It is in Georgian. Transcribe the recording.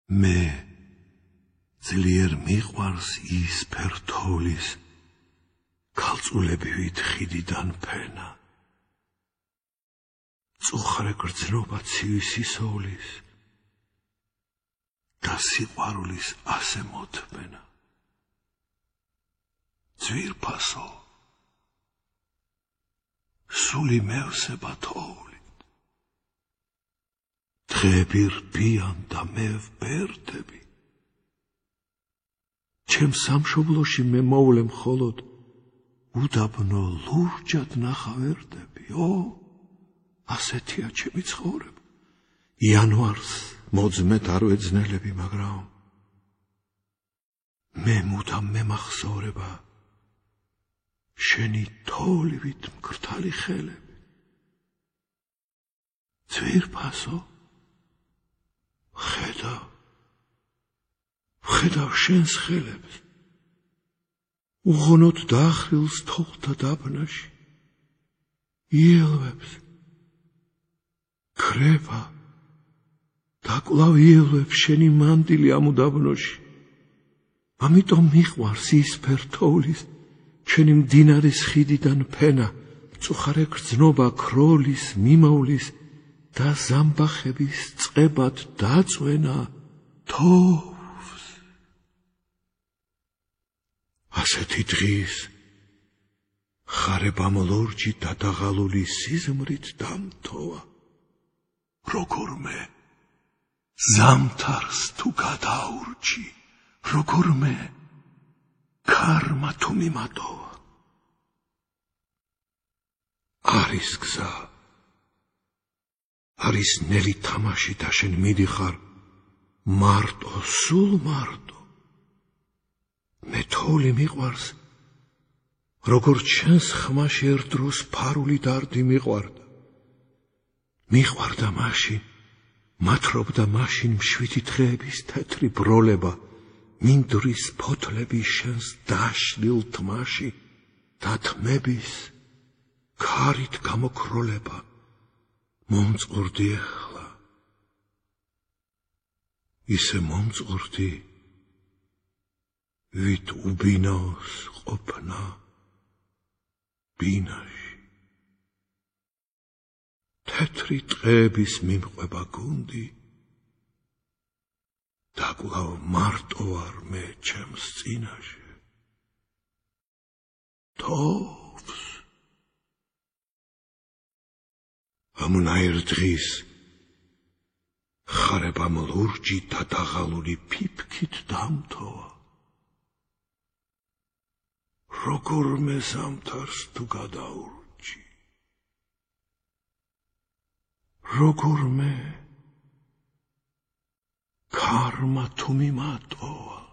მე ძლიერ მიყვარს ის ფერთოლის ქალწულებივით ხიდიდან ფენა. წუხრე გრძნობა ცივი სისოვლის და სიყვარულის ასე მოთმენა. ძვირფასო სული მევსება თოვლით, დღეები რბიან და მე ვბერდები. ჩემ სამშობლოში მე მოვლე მხოლოდ უდაბნო ლურჯად ნახავერდები. ასეთია ჩემი ცხოვრება. იანვარს მოძმეთ არ ვეძნელები, მაგრამ მე მუდამ მემახსოვრება შენი თოვლივით მკრთალი ხელები. ძვირფასო, ვხედავ შენს ხელებს, უღონოდ დახრილს თოვლთა დაბნაში, იელვებს, ქრება და კვლავ იელვებს შენი მანდილი ამ უდაბნოში. ამიტომ მიყვარს ის ფერთოვლის ჩვენი მდინარის ხიდიდან ფენა, მწუხარე გრძნობა ქროლის, მიმოვლის და ზამბახების წყებად დაწვენა თოვლს. ასეთი დღის ხარებამ ლურჯი დადაღალული სიზმრით დამთოვა. როგორმე ზამთარს თუ გადაურჩი, როგორმე ქარმა თუ მიმატოვა. არის გზა, არის ნელი თამაში და შენ მიდიხარ მარტო, სულ მარტო. მე თოვლი მიყვარს, როგორც შენს ხმაში ერთ დროს ფარული დარდი მიყვარდა. მიყვარდა მაშინ, მათრობდა მაშინ მშვიდი დღეების თეთრი ბროლება, მინდვრის ფოთლები შენს დაშლილ თმაში და თმების ქარით გამოკროლება. მომწყურდი ახლა, ისე მომწყურდი, ვით უბინაოს ყოფნა ბინაში. თეთრი ტყეების მიმყვება გუნდი და კვლავ მარტო ვარ მე ჩემს წინაშე. თოვლს ამუნაერ დღის ხარებამ ლურჯი დადაღალული ფიფქით დამთოვა. როგორმე ზამთარს თუ გადაურჩი, როგორმე ქარმა თუ მიმატოვა.